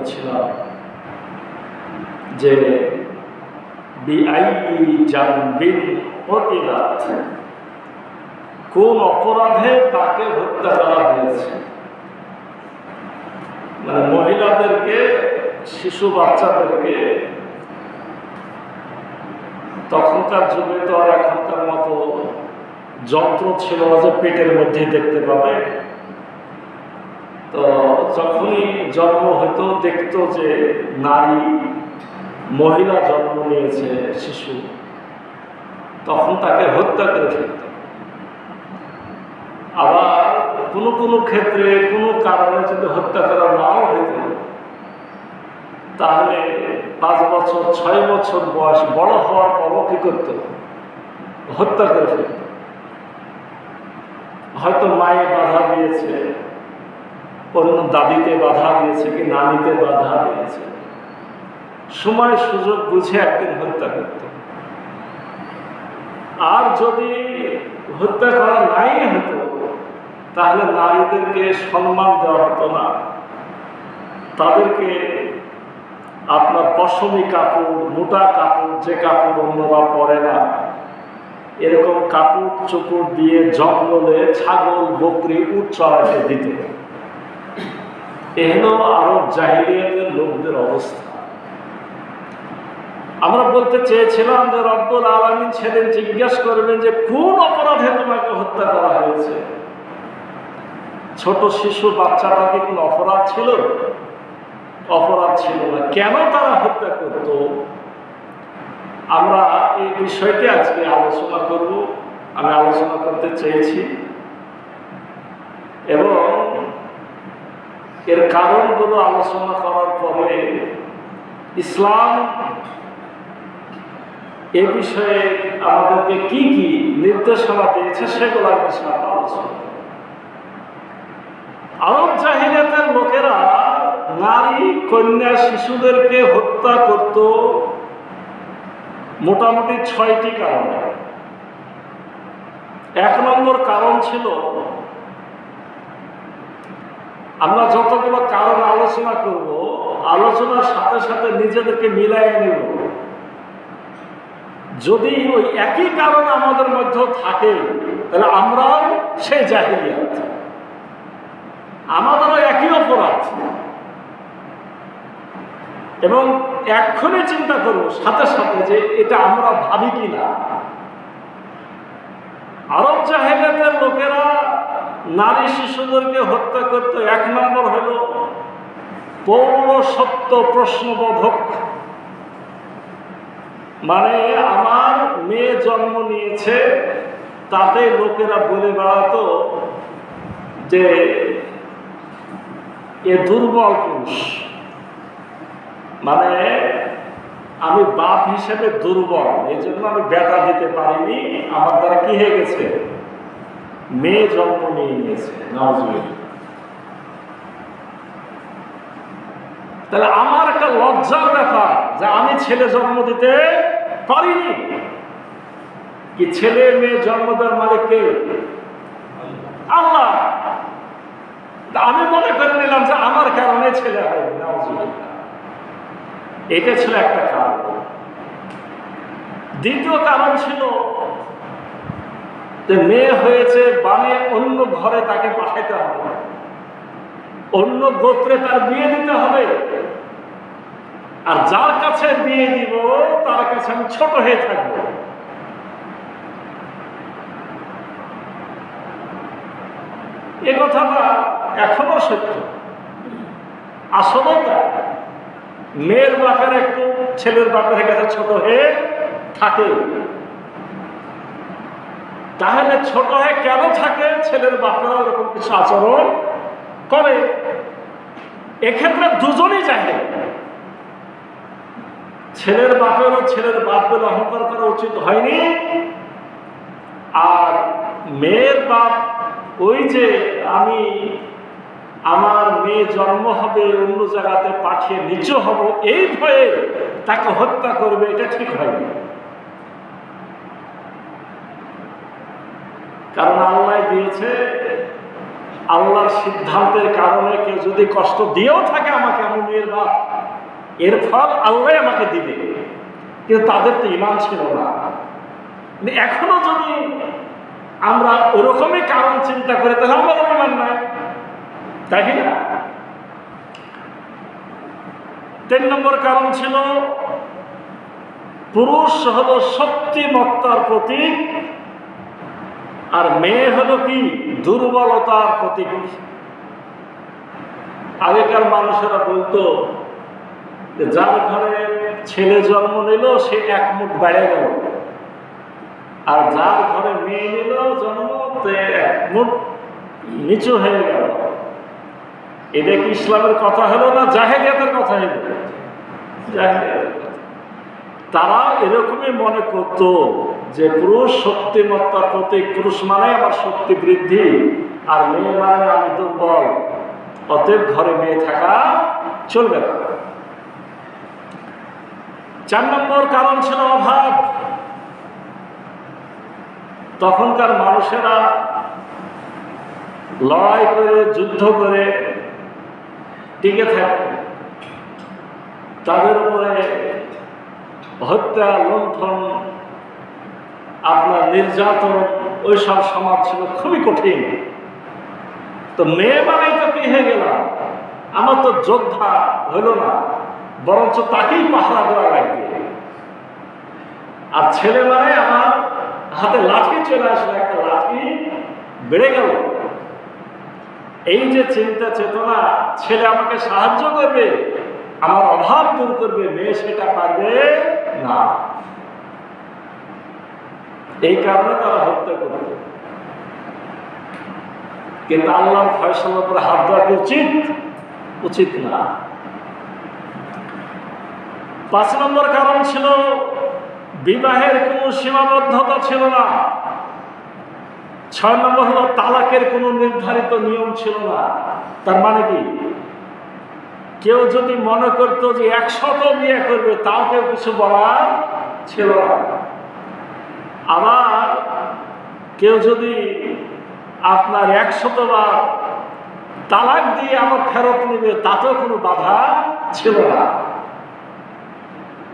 করছিলাম যে কোন অপরাধে তাকে হত্যা করা হয়েছে। মানে মহিলাদেরকে, শিশু বাচ্চাদেরকে তখনকার যুগে তো আর এখনকার মতো যন্ত্র ছিল না যে পেটের মধ্যে দেখতে পাবে। তো যখনই জন্ম হইতো দেখতো যে নারী, মহিলা জন্ম নিয়েছে শিশু, তখন তাকে হত্যা করে ফেলত। আবার কোনো কোনো ক্ষেত্রে কোনো কারণে যদি হত্যা করা নাও হইত, তাহলে 5 বছর 6 বছর বয়স বড় হওয়ার পরও কি করত? হত্যা করে ফেলত। হয়তো মায়ে বাধা দিয়েছে, অন্য দাদিতে বাধা দিয়েছে, কি নানিতে বাধা দিয়েছে, সময় সুযোগ বুঝে একদিন হত্যা করত। আর যদি হত্যা করা নাই হতো, তাহলে নারীদেরকে সম্মান দেওয়া হতো না, তাদেরকে আপনার পশমি কাপড়, মোটা কাপড়, যে কাপড় অন্যরা পরে না, এরকম কাপড় চোপড় দিয়ে জঙ্গলে ছাগল, বকরি, উট চড়াইতে দিত। এ হলো আরব জাহিলিয়াতের লোকদের অবস্থা। আমরা বলতে চেয়েছিলাম যে রব্বুল আলামিন সেদিন জিজ্ঞাসা করবেন যে কোন অপরাধে তোমাকে হত্যা করা হয়েছে। ছোট শিশু বাচ্চাটা কি কোন অপরাধ ছিল? অপরাধ ছিল না। কেন তারা হত্যা করত? আমরা এই বিষয়টি আজকে আলোচনা করব, আমি আলোচনা করতে চেয়েছি, এবং এর কারণগুলো আলোচনা করার পরে ইসলাম এ বিষয়ে আমাদেরকে কি কি নির্দেশনা দিয়েছে সেগুলোর বিষয়ে আলোচনা। আরব জাহিলিয়াতের লোকেরা নারী, কন্যা, শিশুদেরকে হত্যা করত মোটামুটি 6টি কারণে। 1 নম্বর কারণ ছিল, আমরা যতগুলো কারণ আলোচনা করব, আলোচনার সাথে সাথে নিজেদেরকে মিলাইয়ে নেব। যদি ওই একই কারণ আমাদের মধ্যে থাকে, তাহলে আমরাও সেই জাহিলিয়াত, আমাদেরও একই অপরাধ। এবং এক্ষুনি চিন্তা করব সাথে সাথে যে এটা আমরা ভাবি কিনা। আরব জাহিলিয়াতের লোকেরা নারী শিশুদেরকে হত্যা করত, 1 নম্বর হলো পৌরসত্ব প্রশ্নবোধক। মানে আমার মেয়ে জন্ম নিয়েছে, তাতে লোকেরা বলে বেড়াতো যে এ দুর্বল পুরুষ, মানে আমি বাপ হিসেবে দুর্বল, এই জন্য আমি বেটা দিতে পারিনি, আমার দ্বারা কি হয়ে গেছে, মেয়ে জন্ম নিয়ে নিয়েছে। তাহলে আমার একটা লজ্জার ব্যাপার যে আমি ছেলে জন্ম দিতে পারিনি। কি ছেলে মেয়ে জন্ম দেওয়ার মালিক কে? আল্লাহ। আমি মনে করে নিলাম যে আমার কারণে ছেলে হয়নি। এটা ছিল একটা কারণ। দ্বিতীয় কারণ ছিল যে মেয়ে হয়েছে, বানে অন্য ঘরে তাকে পাঠাইতে হবে, অন্য গোত্রে তার বিয়ে দিতে হবে, আর যার কাছে বিয়ে দিব তার কাছে আমি ছোট হয়ে থাকবো। এ কথাটা এখনো সত্য, আসলে মেয়ের বাপের একটু ছেলের বাপের কাছে ছোট হয়ে থাকে। তাহলে ছোট হয়ে কেন থাকে? ছেলের বাপেরা ওরকম কিছু আচরণ করে। এক্ষেত্রে দুজনই চাহে, ছেলের বাপেরও ছেলের বাপ বলে অহংকার করা উচিত হয়নি, আর মেয়ের বাপ ওই যে আমি আমার মেয়ে জন্ম হবে অন্য জায়গাতে পাঠিয়ে নিচু হব এই ভয়ে তাকে হত্যা করবে, এটা ঠিক হয়নি। কারণ আল্লাহ দিয়েছে আল্লাহর সিদ্ধান্তের কারণে কেউ যদি কষ্ট দিয়েও থাকে আমাকে, আমি মেয়ের বাপ, এর ফল আল্লাহ আমাকে দিবে। কিন্তু তাদের তো ঈমান ছিল না। এখনো যদি আমরা ওরকমই কারণ চিন্তা করি তাহলে আমাদের ঈমান নাই, তাই কি না? 3 নম্বর কারণ ছিল পুরুষ হলো শক্তিমত্তার প্রতীক আর মেয়ে হলো কি দুর্বলতার প্রতীক। আগেকার মানুষেরা বলতো যে যার ঘরে ছেলে জন্ম নিল সে 1 মুঠ বেড়ে গেল, আর যার ঘরে মেয়ে নিল জন্ম 1 মুঠ নিচু হয়ে গেল। এটা কি ইসলামের কথা হলো না জাহেলিয়াতের কথা হলো? জাহেলিয়াতের কথা। তারা এরকমই মনে করত যে পুরুষ শক্তিমত্তার প্রতীক, পুরুষ মানে আমার শক্তি বৃদ্ধি আর মেয়ে মানে আমি দুর্বল, অতএব ঘরে মেয়ে থাকা চলবে না। 4 নম্বর কারণ ছিল অভাব। তখনকার মানুষেরা লড়াই করে যুদ্ধ করে টিকে থাকত, তাদের উপরে হত্যা, লুণ্ঠন, আপনার নির্যাতন, ওইসব সমাজ ছিল খুবই কঠিন। তো মেয়ে মানেই তো কি হয়ে গেলাম, আমার তো যোদ্ধা হইল না, বরঞ্চ তাকেই পাহারা দেওয়া লাগবে। আর ছেলে মানে আমার হাতে লাঠি চলে আসলো, একটা লাঠি বেড়ে গেল। এই যে চিন্তা চেতনা, ছেলে আমাকে সাহায্য করবে, আমার অভাব দূর করবে, মেয়ে সেটা পারবে না। এই কারণে তারা হত্যা করবে। কিন্তু আল্লাহর ফয়সালার উপরে হাত দেওয়া উচিত না। 5 নম্বর কারণ ছিল বিবাহের কোনো সীমাবদ্ধতা ছিল না। 6 নম্বর হলো তালাকের কোনো নির্ধারিত নিয়ম ছিল না। তার মানে কি, কেউ যদি মনে করতো যে 100 বিয়ে করবে তাও কেউ কিছু বলার ছিল না। আবার কেউ যদি আপনার 100 বার তালাক দিয়ে আবার ফেরত নেবে তাতেও কোনো বাধা ছিল না।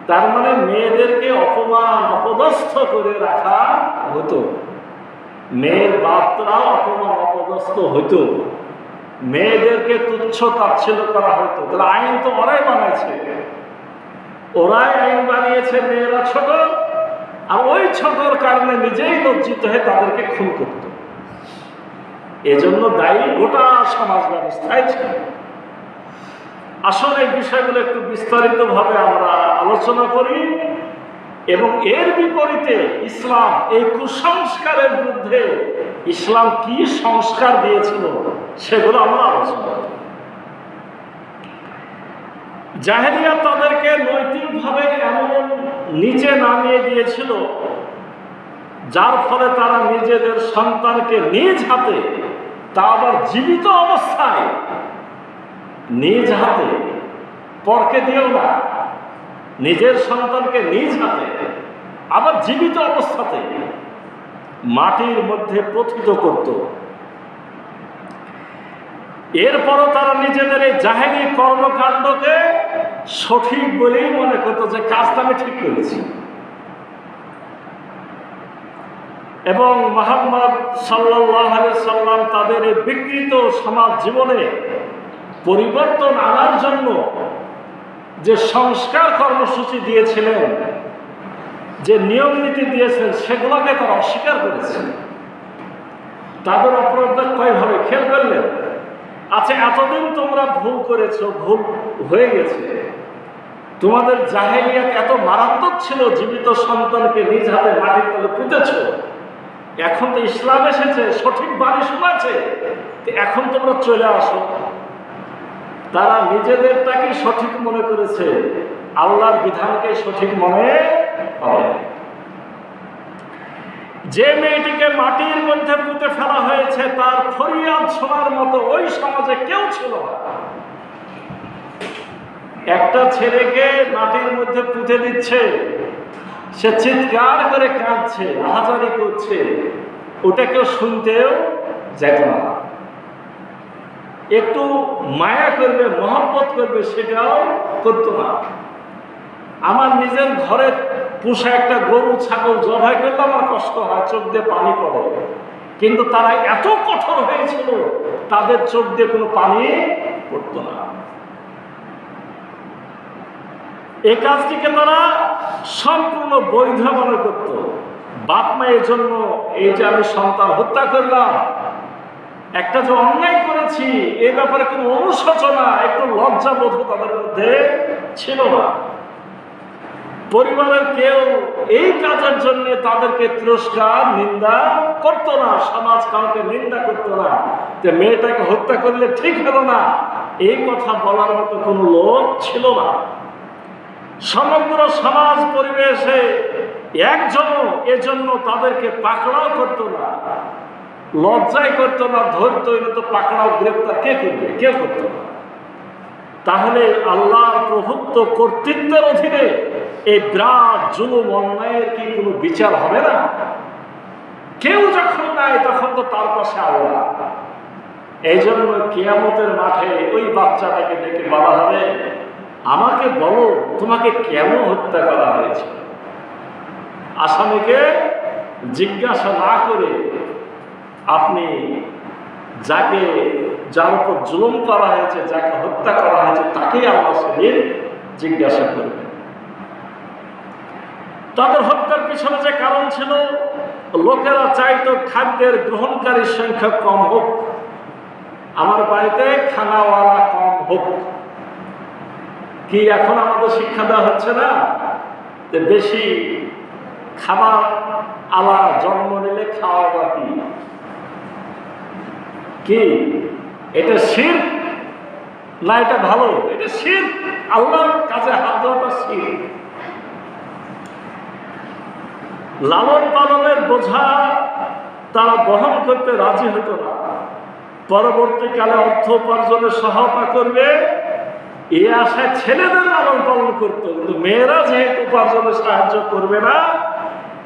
তার মানে মেয়েদেরকে অপমান অপদস্থ করে রাখা হতো, মেয়ের বাপরা অপমান অপদস্থ হইতো, মেয়েদেরকে তুচ্ছ তাচ্ছিল্য করা হতো। তাহলে আইন তো ওরাই বানাইছে, ওরাই আইন বানিয়েছে, মেয়েরা ছোট, আর ওই ছোটর কারণে নিজেই লজ্জিত হয়ে তাদেরকে খুন করত। এজন্য দায়ী গোটা সমাজ ব্যবস্থায় ছিল। আসলে এই বিষয়গুলো একটু বিস্তারিতভাবে আমরা আলোচনা করি এবং এর বিপরীতে ইসলাম এই কুসংস্কারের বিরুদ্ধে ইসলাম কি সংস্কার দিয়েছিল সেগুলো আমরা আলোচনা করি। জাহেলিয়াত তাদেরকে নৈতিকভাবে এমন নিচে নামিয়ে দিয়েছিল যার ফলে তারা নিজেদের সন্তানকে নিজ হাতে, তা আবার জীবিত অবস্থায়, নিজ হাতে, পরকে দিয়েও না, নিজের সন্তানকে নিজ হাতে আবার জীবিত অবস্থাতে মাটির মধ্যে প্রথিত করত। এরপরও তারা নিজেদের এই জাহেলি কর্মকাণ্ডকে সঠিক বলেই মনে করত যে কাজটা আমি ঠিক করেছি। এবং মুহাম্মদ সাল্লাল্লাহু আলাইহি সাল্লাম তাদের এই বিকৃত সমাজ জীবনে পরিবর্তন আনার জন্য যে সংস্কার কর্মসূচি দিয়েছিলেন, যে নিয়ম নীতি দিয়েছেন, সেগুলোকে তারা অস্বীকার করেছে। তাদের অপরাধ কয়ভাবে খেয়াল করলেন? আচ্ছা, এতদিন তোমরা ভুল করেছো, ভুল হয়ে গেছে, তোমাদের জাহেলিয়াত এত মারাত্মক ছিল, জীবিত সন্তানকে নিজ হাতে মাটির তলে পুঁতেছ, এখন তো ইসলাম এসেছে, সঠিক বাণী শোনাচ্ছে, এখন তোমরা চলে আসো। তারা নিজেদেরটাকে সঠিক মনে করেছে, আল্লাহর বিধানকে সঠিক মনে করে। যে মেয়েটিকে মাটির মধ্যে পুঁতে ফেলা হয়েছে তার ফরিয়াদ শোনার মতো ওই সমাজে কেউ ছিল না। একটা ছেলেকে মাটির মধ্যে পুঁতে দিচ্ছে, সে চিৎকার করে কাঁদছে, আহাজারি করছে, ওটা কেউ শুনতেও যেত না। একটু মায়া করবে, মহব্বত করবে, সেটাও করতো না। আমার নিজের ঘরে পোষা একটা গরু ছাগল জবাই করলে আমার কষ্ট হয়, চোখ দিয়ে পানি পড়ে, কিন্তু তারা এত কঠোর হয়েছিল, তাদের চোখ দিয়ে কোনো পানি পড়তো না। এই কাজটিকে তারা সম্পূর্ণ বৈধ মনে করত। বাপ মায়ের জন্য এই যে আমি সন্তান হত্যা করলাম, একটা যে অন্যায় করেছি, এই ব্যাপারে কোনো অনুশোচনা, একটু লজ্জাবোধ তাদের মধ্যে ছিল না। পরিবারের কেউ এই কাজের জন্য তাদেরকে তিরস্কার, নিন্দা করতো না। সমাজ কাউকে নিন্দা করতো না যে মেয়েটাকে হত্যা করলে ঠিক হলো না, এই কথা বলার মতো কোনো লোক ছিল না। সমগ্র সমাজ পরিবেশে একজনও এজন্য তাদেরকে পাকড়াও করতো না, লজ্জায় করতো না, ধরতো না, তো পাকড়াও গ্রেপ্তার কে করবে? কেউ করতো না। তাহলে আল্লাহর প্রভুত্ব কর্তৃত্বের অধীনে এই বিরাট জুলুম অন্যায়ের কি কোনো বিচার হবে না? কেউ যখন নাই তখন তো তার পাশে আল্লাহ। এই জন্য কিয়ামতের মাঠে ওই বাচ্চাটাকে ডেকে বলা হবে, আমাকে বলো তোমাকে কেন হত্যা করা হয়েছে। আসামিকে জিজ্ঞাসা না করে আপনি যার উপর জুলুম করা হয়েছে, যাকে হত্যা করা হয়েছে, তাকেই আল্লাহ সেদিন জিজ্ঞাসা করবেন। তাদের হত্যার পিছনে যে কারণ ছিল, লোকেরা চাইতো খাদ্যের গ্রহণকারীর সংখ্যা কম হোক, আমার বাড়িতে খানাওয়ালা কম হোক। কি এখন আমাদের শিক্ষা দেওয়া হচ্ছে না যে বেশি খাবার আলা জন্ম নিলে খাওয়া বাকি? কি এটা শিরক না এটা ভালো? এটা শিরক, আল্লাহর কাছে হাত দেওয়াটা শিরক। লালন পালনের বোঝা তারা বহন করতে রাজি হতো না। পরবর্তীকালে অর্থ উপার্জনের সহায়তা করবে এই আশায় ছেলেদের লালন পালন করতো, কিন্তু মেয়েরা যেহেতু উপার্জনে সাহায্য করবে না,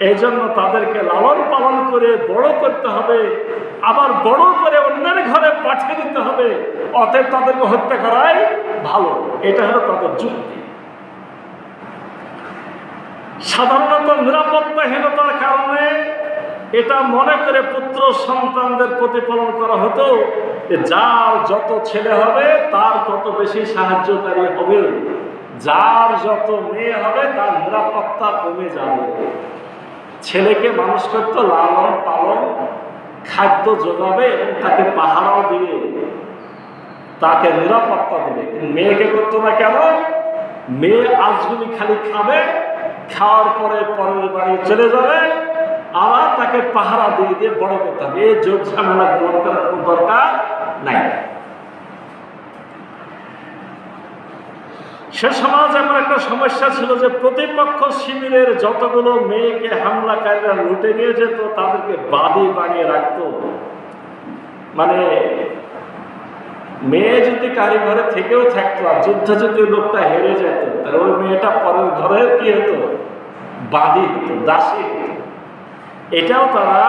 এই জন্য তাদেরকে লালন পালন করে বড় করতে হবে, আবার বড় করে অন্যের ঘরে পাঠিয়ে দিতে হবে, অতএব তাদেরকে হত্যা করাই ভালো। এটা হলো তাদের যুক্তি। সাধারণত নিরাপত্তাহীনতার কারণে এটা মনে করে পুত্র সন্তানদের প্রতিপালন করা হতো যে যার যত ছেলে হবে তার তত বেশি সাহায্যকারী হবে, যার যত মেয়ে হবে তার নিরাপত্তা কমে যাবে। ছেলেকে মানুষ করতো, লালন পালন, খাদ্য যোগাবে এবং তাকে পাহারাও দিবে, তাকে নিরাপত্তা দিবে। কিন্তু মেয়েকে করতো না কেন? মেয়ে আজগুলি খালি খাবে, খাওয়ার পরে পরের বাড়ি চলে যাবে, আবার তাকে পাহারা দিয়ে দিয়ে বড় করতে হবে। এই যোগ ঝামেলা গ্রহণ করার কোনো দরকার নাই। সে সমাজ এমন একটা সমস্যা ছিল যে প্রতিপক্ষ শিবিরের যতগুলো মেয়েকে হামলাকারীরা লুটে নিয়ে যেত তাদেরকে বাদী বানিয়ে রাখতো। মানে মেয়ে যদি কারি ঘরে থেকেও থাকতো আর যুদ্ধে যদি লোকটা হেরে যেত, তাহলে ওই মেয়েটা পরের ঘরে কি হতো? বাদী হতো, দাসী হতো। এটাও তারা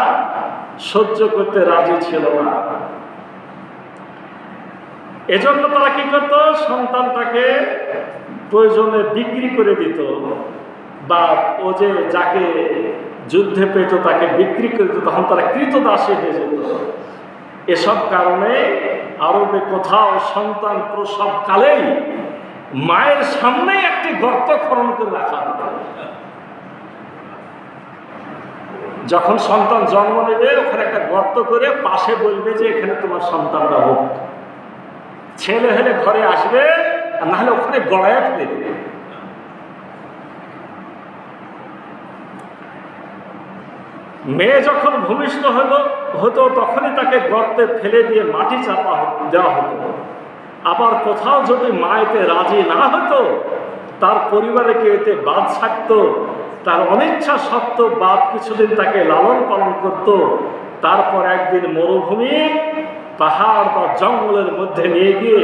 সহ্য করতে রাজি ছিল না। এজন্য তারা কি করতো? সন্তানটাকে প্রয়োজনে বিক্রি করে দিত, বা ও যে যাকে যুদ্ধে পেত তাকে বিক্রি করে দিত, তখন তারা কৃতদাসী হয়ে যেত। এসব কারণে আরবে কোথাও সন্তান প্রসবকালেই মায়ের সামনে একটি গর্ত খনন করে রাখা হতো। যখন সন্তান জন্ম নেবে ওখানে একটা গর্ত করে পাশে বলবে যে এখানে তোমার সন্তানটা হোক। ছেলে হলে ঘরে আসবে, আর না হলে ওখানে গড়ায় ফেলে দেবে। মেয়ে যখন ভূমিষ্ঠ হতো তখনই তাকে গর্তে ফেলে দিয়ে মাটি চাপা দেওয়া হতো। আবার কোথাও যদি মা এতে রাজি না হতো, তার পরিবারে কেউ এতে বাদ থাকতো, তার অনিচ্ছা সত্ত্বেও বাপ কিছুদিন তাকে লালন পালন করত। তারপর একদিন মরুভূমি, পাহাড় বা জঙ্গলের মধ্যে নিয়ে গিয়ে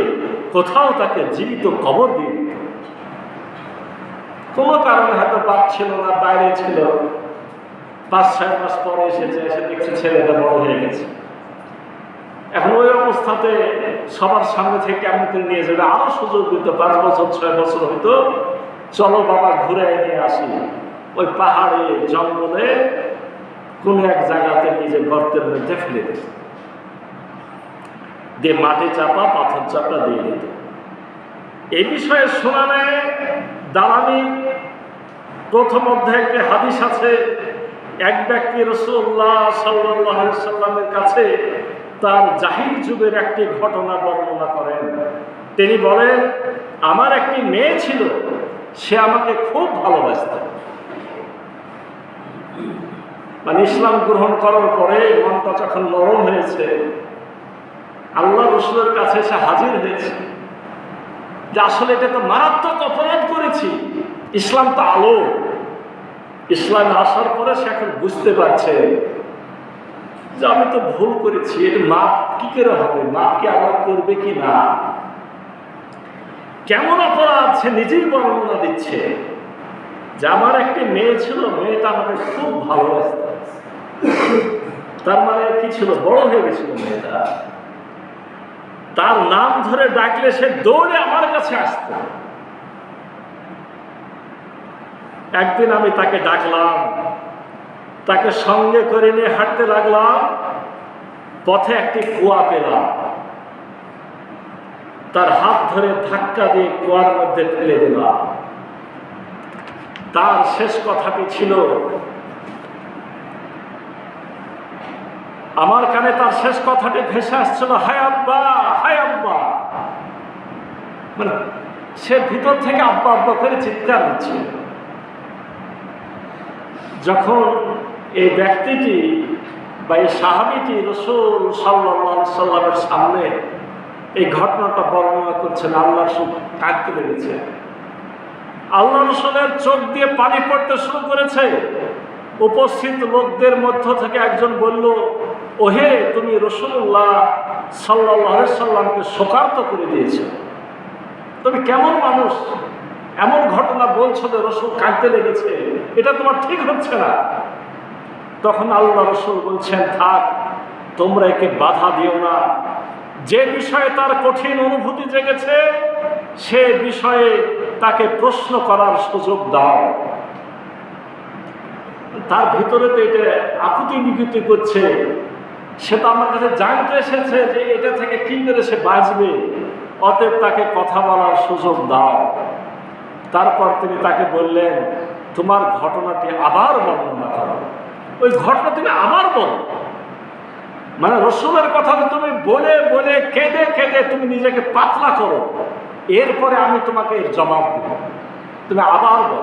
কোথাও তাকে জীবিত কবর দিয়ে দিত। কোনো কারণে হয়তো বাপ ছিল না, বাইরে ছিল, 5-6 মাস পরে এসে দেখছে ছেলেটা বড় হয়ে গেছে। এখন ওই অবস্থাতে সবার সামনে থেকে কেমন করে নিয়ে যাবে, আরো সুযোগ দিত, 5 বছর 6 বছর হইতো, চলো বাবা ঘুরে নিয়ে আসি ওই পাহাড়ে জঙ্গলে কোন এক জায়গাতে নিজে গর্তের মধ্যে ফেলে দিত, দিয়ে মাটি চাপা পাথর চাপা দিয়ে দিত। এই বিষয়ে শোনা নেয় দালামি প্রথম অধ্যায়ে একটি হাদিস আছে, এক ব্যক্তি রাসূলুল্লাহ সাল্লাল্লাহু আলাইহি সাল্লামের কাছে তার জাহিল যুগের একটি ঘটনা বর্ণনা করেন। তিনি বলেন, আমার একটি মেয়ে ছিল, সে আমাকে খুব ভালোবাসত। মানে ইসলাম গ্রহণ করার পরে মনটা যখন নরম হয়েছে, আল্লাহ রাসূলের কাছে এসে হাজির হয়েছে যে আসলে এটা তো মারাত্মক অপরাধ করেছি, ইসলাম তো আলো, ইসলামে আসার পরে সে এখন বুঝতে পারছে যে আমি তো ভুল করেছি, এটা মাপ কি করে হবে, মাপ কি আল্লাহ করবে কি না, কেমন অপরাধ সে নিজেই বর্ণনা দিচ্ছে যে আমার একটি মেয়ে ছিল, মেয়েটা আমাকে খুব ভালোবাসত। তার মানে কি ছিল, বড় হয়ে গেছিল মেয়েটা, তার নাম ধরে ডাকলে সে দৌড়ে আমার কাছে আসত। একদিন আমি তাকে ডাকলাম, তাকে সঙ্গে করে নিয়ে হাঁটতে লাগলাম, পথে একটি কুয়া পেলাম, তার হাত ধরে ধাক্কা দিয়ে কুয়ার মধ্যে ফেলে দিলাম। তার শেষ কথাটি ছিল, আমার কানে তার শেষ কথাটি ভেসে আসছিল, হায় আব্বা, হায় আব্বা। মানে সে ভিতর থেকে আব্বা আব্বা করে চিৎকার দিচ্ছে। যখন এই ব্যক্তিটি বা এই সাহাবীটি রাসূল সাল্লাল্লাহু আলাইহি সাল্লামের সামনে এই ঘটনাটা বর্ণনা করছেন, আল্লাহ রাসূল কাঁদতে লেগেছে। আল্লাহ রাসূলের চোখ দিয়ে পানি পড়তে শুরু করেছে। উপস্থিত লোকদের মধ্য থেকে একজন বলল, ওহে, তুমি রাসূলুল্লাহ সাল্লাল্লাহু আলাইহি সাল্লামকে শোকার্ত করে দিয়েছো, তুমি কেমন মানুষ, এমন ঘটনা বলছো যে রাসূল কাঁদতে লেগেছে, এটা তোমার ঠিক হচ্ছে না। তখন আল্লাহ রাসূল বলছেন, থাক, তোমরা একে বাধা দিও না, যে বিষয়ে তার কঠিন অনুভূতি জেগেছে সে বিষয়ে তাকে প্রশ্ন করার সুযোগ দাও। তার ভিতরে তো এটা আকুতি বিকুতি করছে, সে তো আমার কাছে জানতে এসেছে যে এটা থেকে কি করে সে বাঁচবে, অতএব তাকে কথা বলার সুযোগ দাও। তারপর তিনি তাকে বললেন, তোমার ঘটনাটি আবার বর্ণনা করো, ওই ঘটনা তুমি আবার বলো। মানে রাসূলের কথা তুমি বলে বলে কেঁদে কেঁদে তুমি নিজেকে পাতলা করো, এরপরে আমি তোমাকে এর জবাব দেব, তুমি আবার বলো।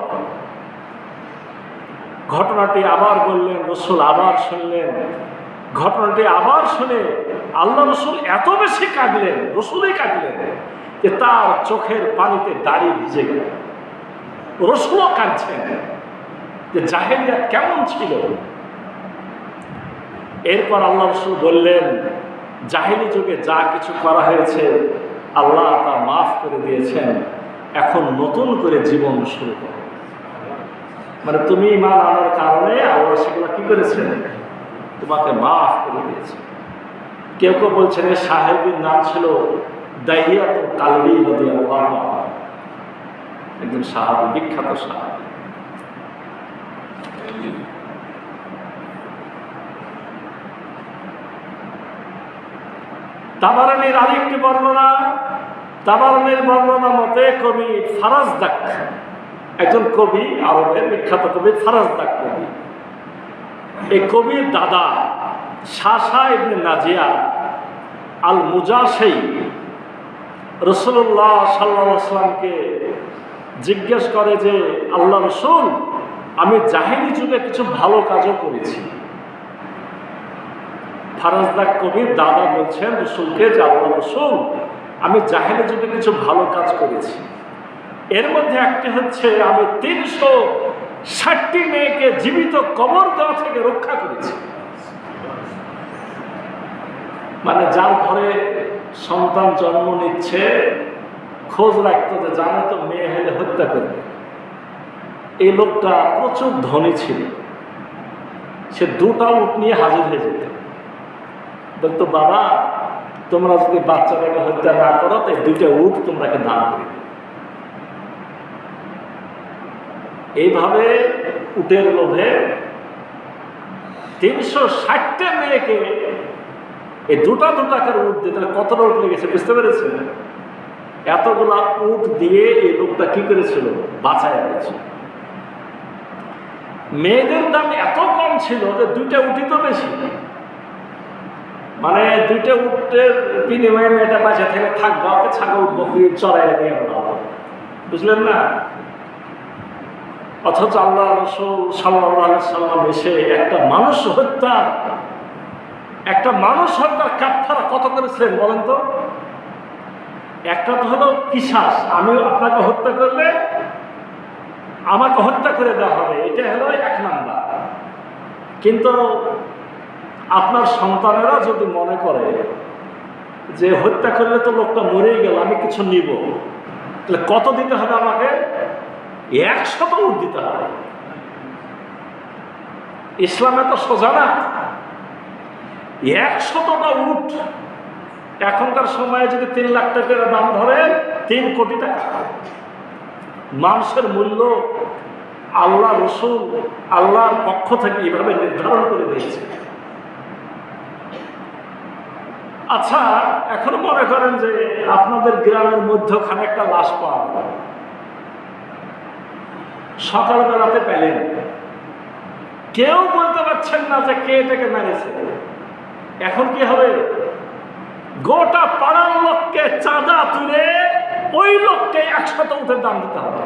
ঘটনাটি আবার বললেন, রাসূল আবার শুনলেন। ঘটনাটি আবার শুনে আল্লাহ রাসূল এত বেশি কাঁদলেন, রাসূলই কাঁদলেন, যে তার চোখের পানিতে দাড়ি ভিজে গেল। রাসূলও কাঁদছেন যে জাহেলিয়াত কেমন ছিল। এরপর আল্লাহ রাসূল বললেন, জাহেলি যুগে যা কিছু করা হয়েছে আল্লাহ তা মাফ করে দিয়েছেন, এখন নতুন করে জীবন শুরু করো। মানে তুমি ঈমান আনার কারণে আল্লাহ সেগুলো কি করেছেন, তোমাকে মাফ করে দিয়েছে। কেউ কেউ বলছেন এই সাহেবের নাম ছিল দাহিয়াতুল কালবি রাদিয়াল্লাহু আনহু, একজন সাহাবী, বিখ্যাত সাহাবী। তাবারানীর আরেকটি বর্ণনা, তাবারানীর বর্ণনা মতে কবি ফারাজদাক, একজন কবি, আরবের বিখ্যাত কবি ফারাজদাক কবি, এই কবির দাদা শাশা ইবনে নাজিয়া আল মুজাশি রাসূলুল্লাহ সাল্লাল্লাহু আলাইহি ওয়াসাল্লামকে জিজ্ঞেস করে যে, আল্লাহ রাসূল, আমি জাহেলি যুগে কিছু ভালো কাজও করেছি। ফারাজদাক কবির দাদা বলছেন রাসূলকে যে, আল্লাহ রাসূল, আমি জাহেলি যুগে কিছু ভালো কাজ করেছি, এর মধ্যে একটি হচ্ছে আমি 360টি মেয়েকে জীবিত কবর দেওয়া থেকে রক্ষা করেছি। মানে যার ঘরে সন্তান জন্ম নিচ্ছে খোঁজ রাখতো যে জানে তো মেয়ে হলে হত্যা করবে। এই লোকটা প্রচুর ধনী ছিল, সে 2টা উট নিয়ে হাজির হয়ে যেত, বলতো, বাবা তোমরা যদি বাচ্চাটাকে হত্যা না করো তো 2টা উট তোমরাকে দান করে দিও। এইভাবে উটের লোভে 360টা মেয়েকে এই দুটা করে উট দিয়ে, তাহলে কতটা উট লেগেছে বুঝতে পেরেছেন? এতগুলা উট দিয়ে এই লোকটা কি করেছিল? বাঁচায় গেছে। মেয়েদের দাম এত কম ছিল যে 2টা উটই তো বেশি, মানে 2টা উটের বিনিময়ে মেয়েটা বাঁচা থেকে থাকবে, ওকে ছাগল বকরি চড়াই নিয়ে বেড়াবো, বুঝলেন না? অথচ আল্লাহ রাসূল সাল্লাল্লাহু আলাইহি সাল্লাম এসে একটা মানুষ হত্যার কাফারা কত করেছিলেন বলেন তো? একটা তো হলো কিসাস, আমি আপনাকে হত্যা করলে আমাকে হত্যা করে দেওয়া হবে, এটা হলো 1 নাম্বার। কিন্তু আপনার সন্তানেরা যদি মনে করে যে হত্যা করলে তো লোকটা মরেই গেল, আমি কিছু নিব, তাহলে কত দিতে হবে? আমাকে 100 উট দিতে হবে। ইসলামে তো সোজা না। 100টা উট এখনকার সময়ে যদি 3 লাখ টাকার দাম ধরে, 3 কোটি টাকা। মানুষের মূল্য আল্লাহ রাসূল আল্লাহর পক্ষ থেকে এইভাবে নির্ধারণ করে দিয়েছে। আচ্ছা, এখন মনে করেন যে আপনাদের গ্রামের মধ্যখানে একটা লাশ পাওয়া গেল, সকালবেলাতে পেলেন, কেউ বলতে পারছেন না যে কে এটাকে মেরেছে। এখন কি হবে? গোটা পাড়ার লোককে চাঁদা তুলে ওই লোককে 100 উটের দাম দিতে হবে।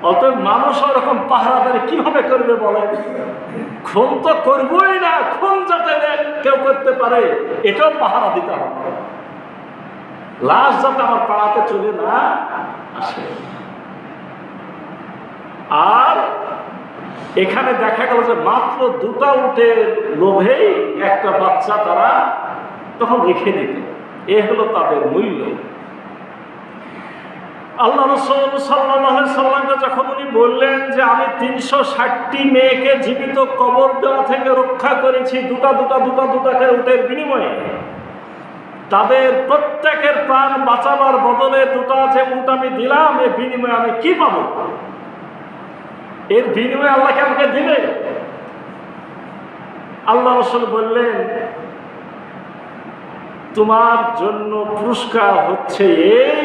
অতএব মানুষ ওরকম পাহারাদারি কিভাবে করবে বলেন? খুন তো করবই না, খুন যাতে কেউ করতে পারে এটাও পাহারা দিতে হবে। লাশ যাতে আমার পাড়াতে চলে না আসে। আর এখানে দেখা গেল যে মাত্র 2টা উটের লোভেই একটা বাচ্চা তারা তখন রেখে দিত। এ হলো তাদের মূল্য। আল্লাহ রাসূল সাল্লাল্লাহু আলাইহি সাল্লামকে যখন উনি বললেন যে আমি 360টি মেয়েকে জীবিত কবর দেওয়া থেকে রক্ষা করেছি 2টা করে উটের বিনিময়ে, তাদের প্রত্যেকের প্রাণ বাঁচাবার বদলে 2টা যে উট আমি দিলাম, এর বিনিময়ে আমি কি পাবো? এর বিনিময়ে আল্লাহকে আমাকে দিবে? আল্লাহ রাসূল বললেন, তোমার জন্য পুরস্কার হচ্ছে এই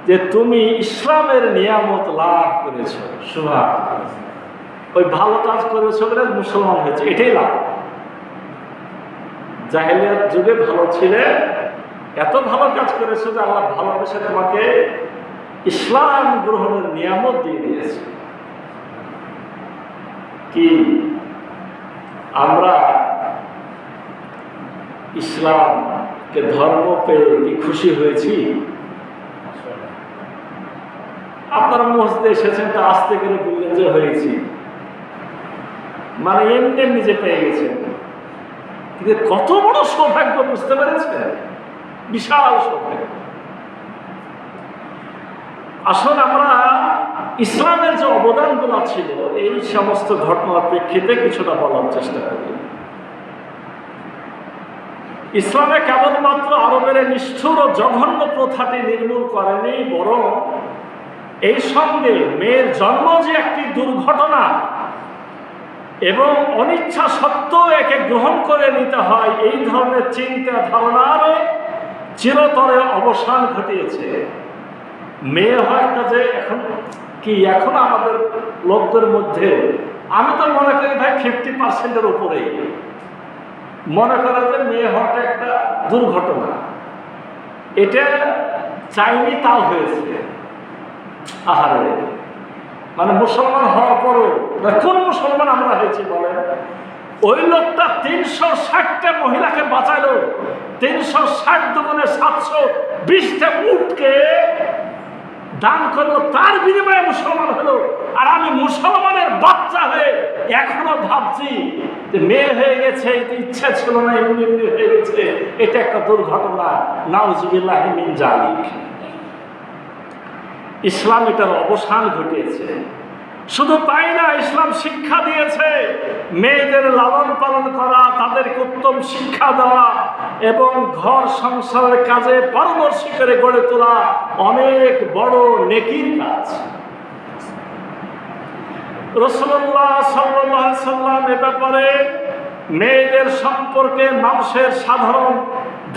যে তুমি ইসলামের নিয়ামত লাভ করেছো। সুবহানাল্লাহ। ওই ভালো কাজ করেছো বলে মুসলমান হয়েছে, এটাই লাভ। জাহেলিয়াত যুগে ভালো ছিলে, এত ভালো কাজ করেছো যে আল্লাহ ভালোবেসে তোমাকে ইসলাম গ্রহণের নিয়ামত দিয়ে দিয়েছে। কি আমরা ইসলামকে ধর্ম পেয়ে কি খুশি হয়েছি? আপনারা মসজিদে এসেছেন তো আস্তে করে বললেন যে হয়েছি, মানে এমনি নিজে পেয়ে গেছেন। কিন্তু কত বড় সৌভাগ্য বুঝতে পেরেছেন? বিশাল সৌভাগ্য। আসলে আমরা ইসলামের যে অবদানগুলো ছিল এই সমস্ত ঘটনার প্রেক্ষিতে কিছুটা বলার চেষ্টা করি। ইসলামে কেবলমাত্র আরবের নিষ্ঠুর ও জঘন্য প্রথাটি নির্মূল করেনি, বরং এই সঙ্গে মেয়ের জন্ম যে একটি দুর্ঘটনা এবং অনিচ্ছা সত্ত্বেও একে গ্রহণ করে নিতে হয়, এই ধরনের চিন্তা ধারণার চিরতরে অবসান ঘটিয়েছে। মেয়ে হয় একটা যে এখন আমাদের লোকদের মধ্যে আমি তো মনে করি ভাই 50%-এর উপরেই মনে করে যে মেয়ে হওয়াটা একটা দুর্ঘটনা। এটা চাইনি, তাও হয়েছে। আহারে, মানে মুসলমান হওয়ার পরও কোন মুসলমান আমরা হয়েছি বলেন? ওই লোকটা 360টা মহিলাকে বাঁচালো, 360 দুগুণে 720টা উটকে দান করলো, তার বিনিময়ে মুসলমান হলো। আর আমি মুসলমানের বাচ্চা হয়ে এখনো ভাবছি যে মেয়ে হয়ে গেছে, ইচ্ছা ছিল না, এমনি হয়ে গেছে, এটা একটা দুর্ঘটনা। নাউজুবিল্লাহি মিন জালিক। ইসলাম এটার অবসান ঘটিয়েছে। শুধু তাই না, ইসলাম শিক্ষা দিয়েছে মেয়েদের লালন পালন করা, তাদেরকে উত্তম শিক্ষা দেওয়া এবং ঘর সংসারের কাজে পারদর্শী করে গড়ে তোলা অনেক বড় নেকির কাজ। রাসূলুল্লাহ সাল্লাল্লাহু আলাইহি সাল্লাম এ ব্যাপারে মেয়েদের সম্পর্কে মানুষের সাধারণ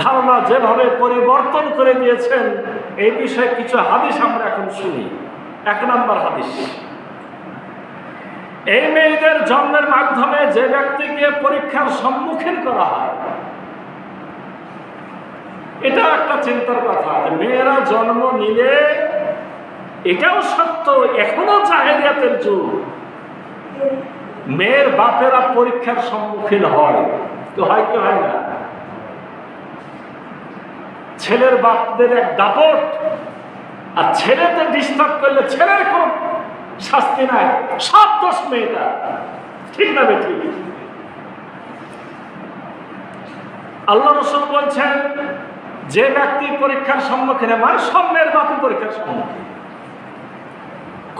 ধারণা যেভাবে পরিবর্তন করে দিয়েছেন, এই বিষয়ে কিছু হাদিস আমরা এখন শুনি। 1 নম্বর হাদিস, এই মেয়েদের জন্মের মাধ্যমে যে ব্যক্তিকে পরীক্ষার সম্মুখীন করা হয়, এটা একটা চিন্তার কথা যে মেয়েরা জন্ম নিলে, এটাও সত্য, এখনো জাহেলিয়াতের যুগ, মেয়ের বাপেরা পরীক্ষার সম্মুখীন হয়। তো হয় কি হয় না? ছেলের বাপদের এক দাপট, আর ছেলেতে ডিস্টার্ব করলে ছেলের কোন শাস্তি নাই, সব দোষ মেয়েটা। ঠিক না বেঠি? আল্লাহ রাসূল বলছেন যে ব্যক্তি পরীক্ষার সম্মুখীন, মানে সব মেয়ের বাপই পরীক্ষার সম্মুখীন।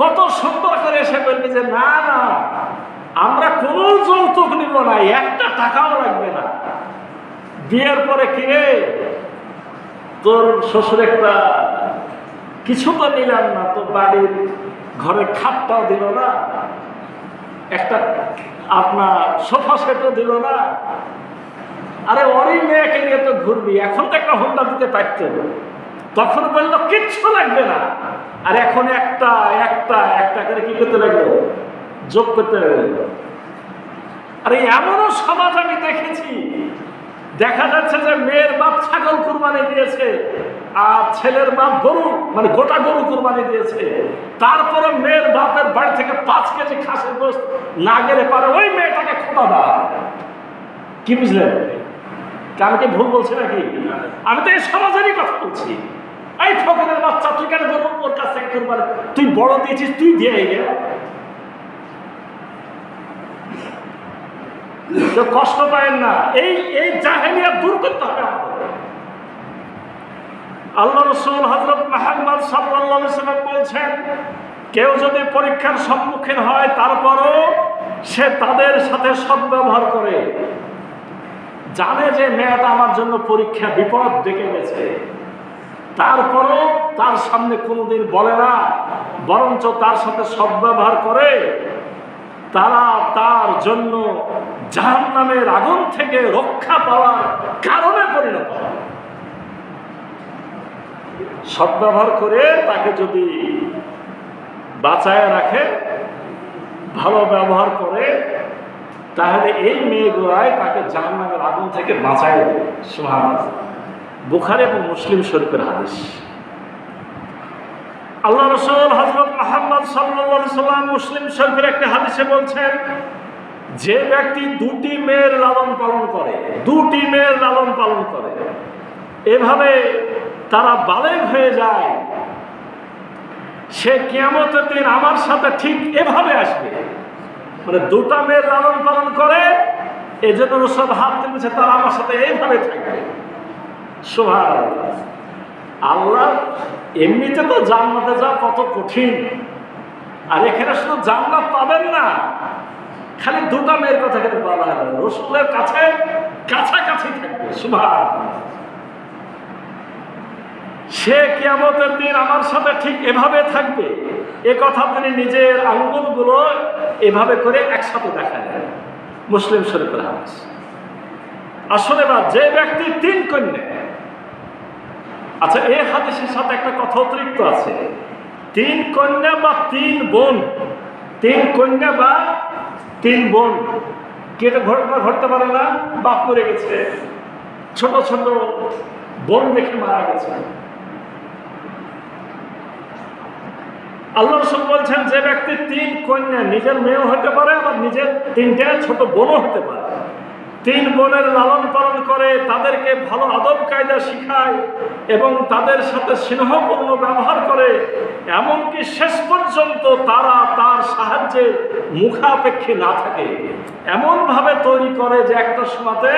কত সুন্দর করে এসে বলবে যে না না, আমরা কোনো যৌতুক নিব না, 1 টাকাও লাগবে না। বিয়ের পরে কিরে তোর শ্বশুর একটা কিছু তো নিলাম না, তোর বাড়ির ঘরের খাটটাও দিল না, একটা আপনার সোফা সেটও দিল না। আরে ওরই মেয়েকে নিয়ে তো ঘুরবি, এখন তো একটা হোন্ডা দিতে পারত। তখন বললো কিচ্ছু লাগবে না, আর এখন একটা একটা একটা করে কি করতে লাগলো, যোগ করতে লাগলো। আরে এমনও সমাজ আমি দেখেছি, দেখা যাচ্ছে যে মেয়ের বাপ ছাগল কুরবানি দিয়েছে আর ছেলের বাপ গরু, মানে গোটা গরু কুরবানি দিয়েছে, তারপরে মেয়ের বাপের বাড়ি থেকে 5 কেজি খাসির গোশত না গেলে পারে ওই মেয়েটাকে খোটা দেওয়া। কি বুঝলেন? আমি কি ভুল বলছি নাকি? আমি তো এই সমাজেরই কথা বলছি। এই ফকিরের বাচ্চা, তুই কেন গরু ওর কাছ থেকে কুরবানি, তুই বড় দিয়েছিস, তুই দিয়ে গেল। তো কষ্ট পায় না, এই জাহেলিয়াত দূর করতে হবে আমাদের। আল্লাহ রাসূল হযরত মুহাম্মদ সাল্লাল্লাহু আলাইহি ওয়াসাল্লাম বলছেন, কেউ যদি পরীক্ষার সম্মুখীন হয় তারপরও সে তাদের সাথে সদ্ব্যবহার করে, জানে যে মেয়েটা আমার জন্য পরীক্ষা, বিপদ ডেকে গেছে, তারপরও তার সামনে কোনোদিন বলে না, বরঞ্চ তার সাথে সদ্ব্যবহার করে, তারা তার জন্য জাহান্নামের আগুন থেকে রক্ষা পাওয়ার কারণে পরিণত হয়। সদ্ব্যবহার করে তাকে যদি বাঁচায় রাখে, ভালো ব্যবহার করে, তাহলে এই মেয়েগুলাই তাকে জাহান্নামের আগুন থেকে বাঁচায় দেবে। সুবহানাল্লাহ। বুখারী এবং মুসলিম শরীফের হাদিস। আল্লাহ রাসূল হযরত মুহাম্মদ সাল্লাল্লাহু আলাইহি ওয়াসাল্লাম মুসলিম শরীফের একটা হাদিসে বলছেন, যে ব্যক্তি 2টি মেয়ের লালন পালন করে, 2টি মেয়ের লালন পালন করে, এভাবে তারা বালেগ হয়ে যায়, সে কিয়ামতের দিন আমার সাথে ঠিক এভাবে আসবে। মানে 2টা মেয়ের লালন পালন করে, এজন্য রাসূল হাত তুলেছে, তারা আমার সাথে এইভাবে থাকবে। সুবহানাল্লাহ। আল্লাহ এমনিতে তো জান্নাতে যাওয়া কত কঠিন, আর এখানে শুধু জান্নাত পাবেন না, খালি 2টা মেয়ের কথা কেন বলা হয়, রাসূলের কাছে কাছাকাছি থাকবে। সুবহানাল্লাহ। সে কিয়ামতের দিন আমার সাথে ঠিক এভাবে থাকবে, এ কথা তিনি নিজের আঙ্গুলগুলো এভাবে করে একসাথে দেখালেন। মুসলিম শরীফের হাদিস। আসলে বা যে ব্যক্তি 3 কন্যা, আচ্ছা এই হাদিসের সাথে একটা কথা অতিরিক্ত আছে, 3 কন্যা বা 3 বোন, 3 কন্যা বা 3 বোন, কি এটা ঘটনা ঘটতে পারে না? বাপ মরে গেছে, ছোট ছোট বোন দেখে মারা গেছে। আল্লাহ রাসূল বলছেন, যে ব্যক্তি 3 কন্যা, নিজের মেয়েও হতে পারে, আবার নিজের 3টে ছোট বোনও হতে পারে, 3 বোনের লালন পালন করে, তাদেরকে ভালো আদব কায়দা শিখায় এবং তাদের সাথে স্নেহপূর্ণ ব্যবহার করে, এমনকি শেষ পর্যন্ত তারা তার সাহায্যের মুখাপেক্ষী না থাকে, এমনভাবে তৈরি করে যে একটা সময়তে